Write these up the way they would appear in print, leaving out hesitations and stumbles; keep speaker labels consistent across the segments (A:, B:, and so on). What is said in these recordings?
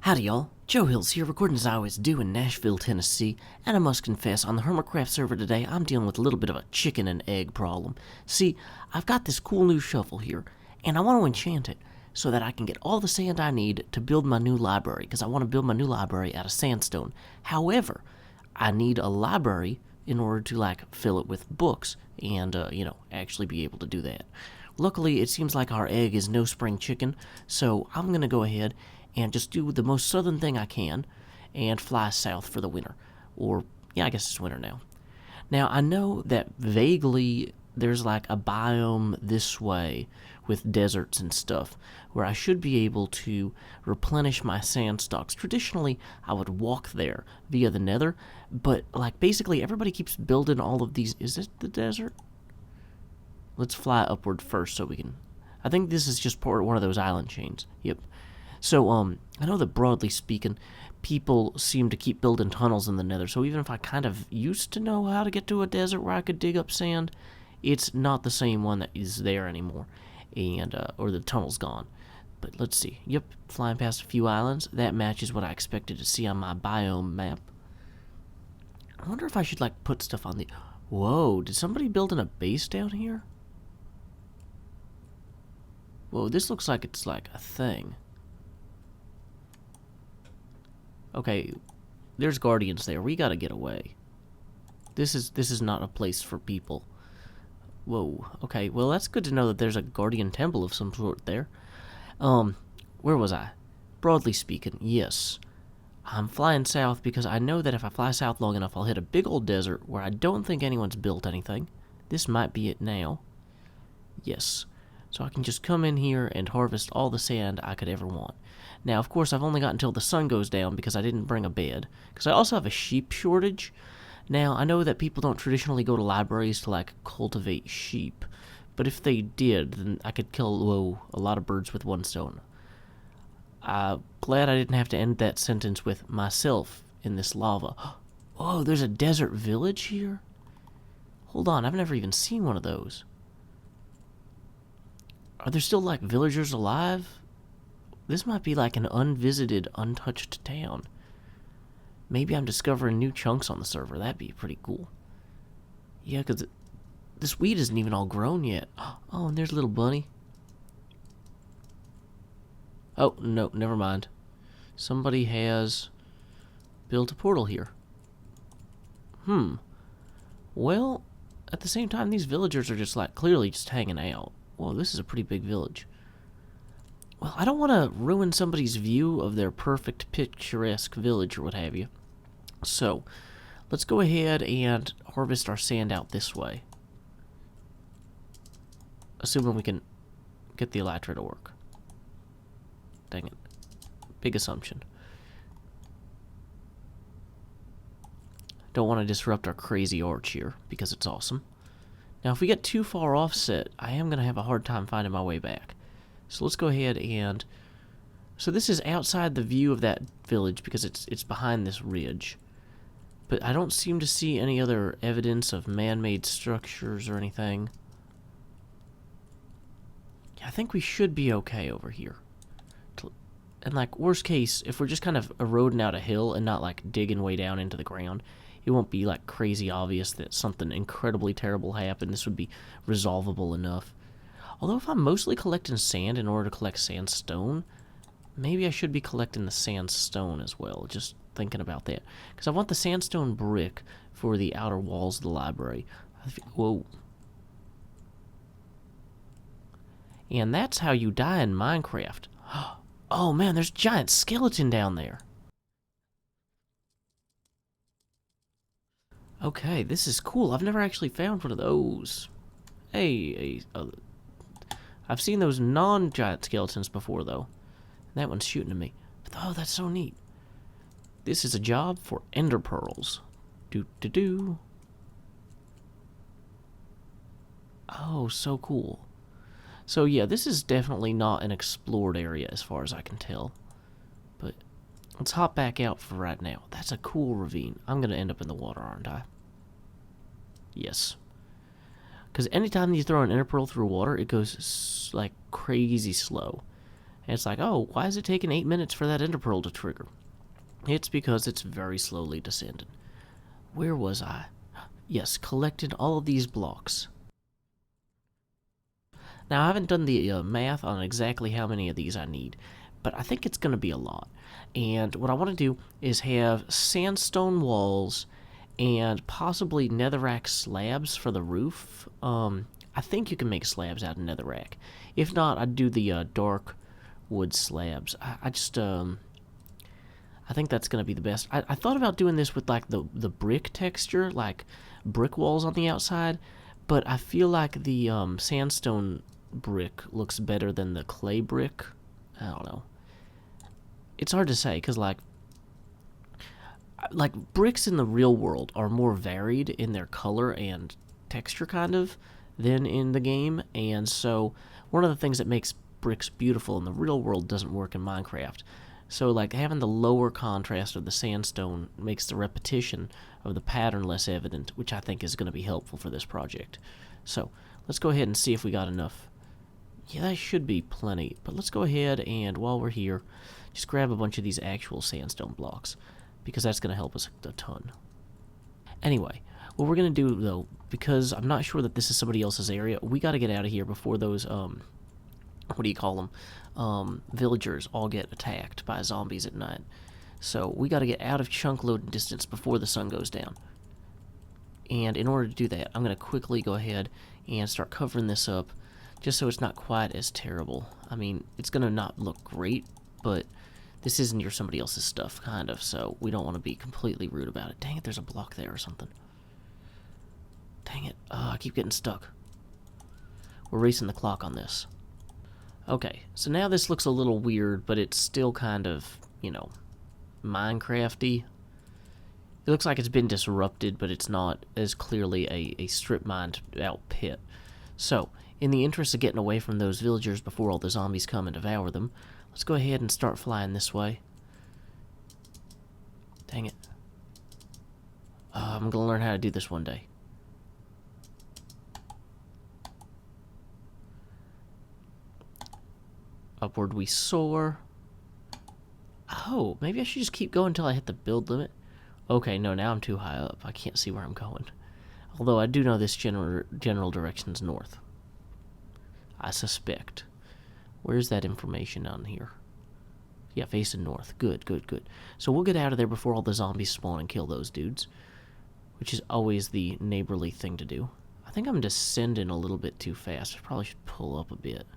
A: Howdy y'all, Joe Hills here, recording as I always do in Nashville, Tennessee, and I must confess, on the Hermitcraft server today, I'm dealing with a little bit of a chicken and egg problem. See, I've got this cool new shovel here, and I want to enchant it, so that I can get all the sand I need to build my new library, because I want to build my new library out of sandstone. However, I need a library in order to, fill it with books, and, actually be able to do that. Luckily, it seems like our egg is no spring chicken, so I'm going to go ahead and just do the most southern thing I can and fly south for the winter. Or, yeah, I guess it's winter now. Now, I know that vaguely there's like a biome this way with deserts and stuff where I should be able to replenish my sand stocks. Traditionally, I would walk there via the nether, but basically everybody keeps building all of these. Is this the desert? Let's fly upward first so we can... I think this is just one of those island chains. Yep. So, I know that broadly speaking, people seem to keep building tunnels in the nether, so even if I kind of used to know how to get to a desert where I could dig up sand, it's not the same one that is there anymore, and, or the tunnel's gone. But let's see. Yep, flying past a few islands. That matches what I expected to see on my biome map. I wonder if I should, put stuff on the... Whoa, did somebody build in a base down here? Whoa, this looks like it's, a thing. Okay, there's guardians there. We gotta get away. This is not a place for people. Whoa. Okay, well that's good to know that there's a guardian temple of some sort there. Where was I? Broadly speaking, yes. I'm flying south because I know that if I fly south long enough, I'll hit a big old desert where I don't think anyone's built anything. This might be it now. Yes. So I can just come in here and harvest all the sand I could ever want. Now, of course, I've only got until the sun goes down because I didn't bring a bed. Because I also have a sheep shortage. Now, I know that people don't traditionally go to libraries to, cultivate sheep. But if they did, then I could kill, a lot of birds with one stone. I'm glad I didn't have to end that sentence with myself in this lava. Oh, there's a desert village here? Hold on, I've never even seen one of those. Are there still, villagers alive? This might be an unvisited, untouched town. Maybe I'm discovering new chunks on the server. That'd be pretty cool. Yeah, because this wheat isn't even all grown yet. Oh, and there's a little bunny. Oh, no, never mind. Somebody has built a portal here. Well, at the same time, these villagers are just, clearly just hanging out. Whoa, this is a pretty big village. Well, I don't want to ruin somebody's view of their perfect, picturesque village or what have you. So, let's go ahead and harvest our sand out this way. Assuming we can get the elytra to work. Dang it. Big assumption. Don't want to disrupt our crazy arch here, because it's awesome. Now, if we get too far offset, I am going to have a hard time finding my way back. So let's go ahead and... So this is outside the view of that village because it's behind this ridge. But I don't seem to see any other evidence of man-made structures or anything. Yeah, I think we should be okay over here. And worst case, if we're just kind of eroding out a hill and not digging way down into the ground, it won't be crazy obvious that something incredibly terrible happened. This would be resolvable enough. Although if I'm mostly collecting sand in order to collect sandstone, maybe I should be collecting the sandstone as well. Just thinking about that. Because I want the sandstone brick for the outer walls of the library. Whoa. And that's how you die in Minecraft. Oh man, there's a giant skeleton down there. Okay, this is cool. I've never actually found one of those. Hey, I've seen those non-giant skeletons before, though. That one's shooting at me. But, oh, that's so neat. This is a job for ender pearls. Do-do-do. Oh, so cool. So, yeah, this is definitely not an explored area as far as I can tell. But let's hop back out for right now. That's a cool ravine. I'm going to end up in the water, aren't I? Yes. Because anytime you throw an ender pearl through water, it goes, crazy slow. And it's like, oh, why is it taking 8 minutes for that ender pearl to trigger? It's because it's very slowly descending. Where was I? Yes, collected all of these blocks. Now, I haven't done the math on exactly how many of these I need, but I think it's going to be a lot. And what I want to do is have sandstone walls and possibly netherrack slabs for the roof. I think you can make slabs out of netherrack. If not, I'd do the dark wood slabs. I think that's going to be the best. I thought about doing this with like the brick texture, like brick walls on the outside, but I feel like the sandstone brick looks better than the clay brick. I don't know. It's hard to say because like bricks in the real world are more varied in their color and texture kind of than in the game, and so one of the things that makes bricks beautiful in the real world doesn't work in Minecraft. So like having the lower contrast of the sandstone makes the repetition of the pattern less evident, which I think is going to be helpful for this project. So let's go ahead and see if we got enough. Yeah, that should be plenty, but let's go ahead and while we're here, just grab a bunch of these actual sandstone blocks, because that's going to help us a ton. Anyway, what we're going to do, though, because I'm not sure that this is somebody else's area, we got to get out of here before those, what do you call them, villagers all get attacked by zombies at night. So we got to get out of chunk loading distance before the sun goes down. And in order to do that, I'm going to quickly go ahead and start covering this up, just so it's not quite as terrible. I mean, it's going to not look great, but this isn't your somebody else's stuff, kind of, so we don't want to be completely rude about it. Dang it, there's a block there or something. Dang it. I keep getting stuck. We're racing the clock on this. Okay, so now this looks a little weird, but it's still kind of, you know, Minecraft-y. It looks like it's been disrupted, but it's not as clearly a strip-mined out pit. So, in the interest of getting away from those villagers before all the zombies come and devour them, let's go ahead and start flying this way. Dang it. I'm gonna learn how to do this one day. Upward we soar. Oh, maybe I should just keep going until I hit the build limit. Okay, no, now I'm too high up. I can't see where I'm going. Although I do know this general direction's north. I suspect. Where's that information on here? Yeah, facing north. Good, good, good. So we'll get out of there before all the zombies spawn and kill those dudes, which is always the neighborly thing to do. I think I'm descending a little bit too fast. I probably should pull up a bit.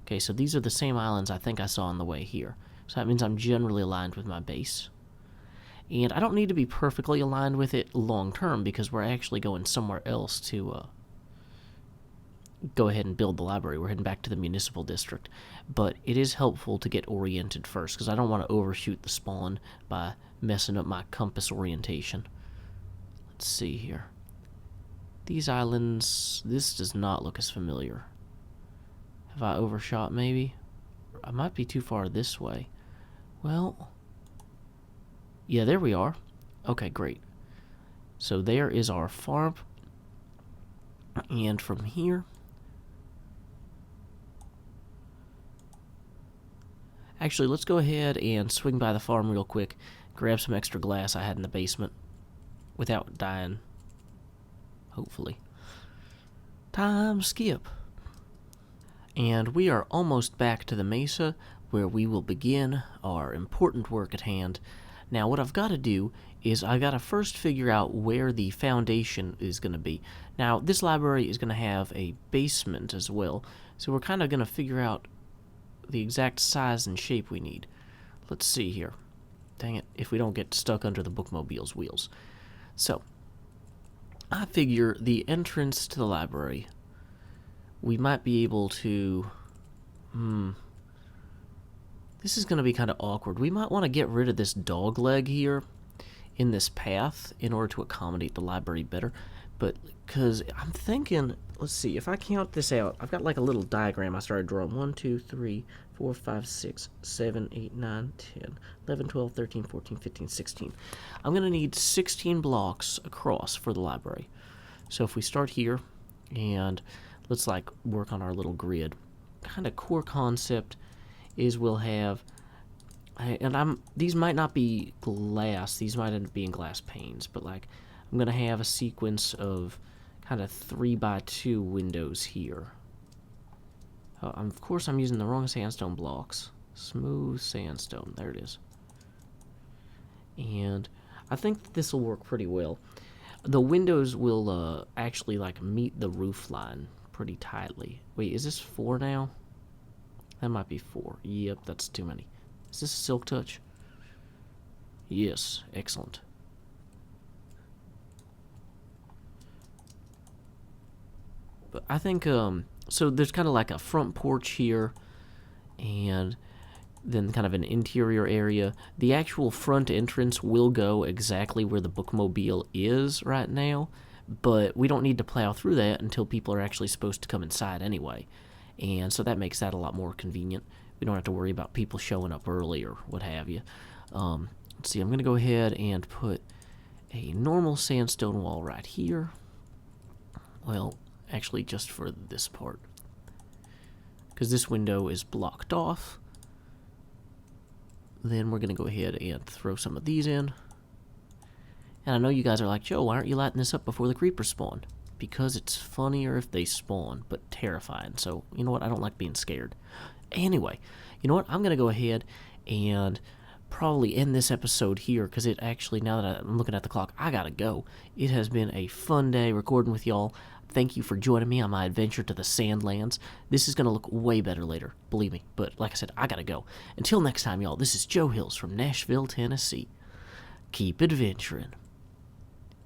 A: Okay, so these are the same islands I think I saw on the way here. So that means I'm generally aligned with my base. And I don't need to be perfectly aligned with it long term, because we're actually going somewhere else to go ahead and build the library. We're heading back to the municipal district. But it is helpful to get oriented first, because I don't want to overshoot the spawn by messing up my compass orientation. Let's see here. These islands, this does not look as familiar. Have I overshot maybe? I might be too far this way. Well, yeah, there we are. Okay, great. So there is our farm. And from here, actually, let's go ahead and swing by the farm real quick, grab some extra glass I had in the basement without dying, hopefully. Time skip. And we are almost back to the mesa, where we will begin our important work at hand. Now, what I've got to do is I got to first figure out where the foundation is going to be. Now, this library is going to have a basement as well, so we're kind of going to figure out the exact size and shape we need. Let's see here. Dang it, if we don't get stuck under the bookmobile's wheels. So, I figure the entrance to the library, we might be able to... This is going to be kind of awkward. We might want to get rid of this dog leg here in this path in order to accommodate the library better. But, because I'm thinking, let's see, if I count this out, I've got like a little diagram I started drawing. 1, 2, 3, 4, 5, 6, 7, 8, 9, 10, 11, 12, 13, 14, 15, 16. I'm going to need 16 blocks across for the library. So if we start here, and let's like work on our little grid. Kind of core concept is we'll have, these might not be glass, these might end up being glass panes, but like I'm gonna have a sequence of kind of 3x2 windows here. Of course, I'm using the wrong sandstone blocks. Smooth sandstone, there it is. And I think this will work pretty well. The windows will actually like meet the roof line pretty tightly. Wait, is this 4 now? That might be 4. Yep, that's too many. Is this a silk touch? Yes, excellent. But I think, so there's kind of like a front porch here, and then kind of an interior area. The actual front entrance will go exactly where the bookmobile is right now, but we don't need to plow through that until people are actually supposed to come inside anyway. And so that makes that a lot more convenient. We don't have to worry about people showing up early or what have you. Let's see, I'm going to go ahead and put a normal sandstone wall right here. Well, actually just for this part, because this window is blocked off. Then we're going to go ahead and throw some of these in. And I know you guys are like, Joe, why aren't you lighting this up before the creepers spawn? Because it's funnier if they spawn, but terrifying. So, you know what? I don't like being scared. Anyway, you know what? I'm going to go ahead and probably end this episode here, because it actually, now that I'm looking at the clock, I gotta go. It has been a fun day recording with y'all. Thank you for joining me on my adventure to the Sandlands. This is gonna look way better later, believe me. But like I said, I gotta go. Until next time, y'all, this is Joe Hills from Nashville, Tennessee. Keep adventuring.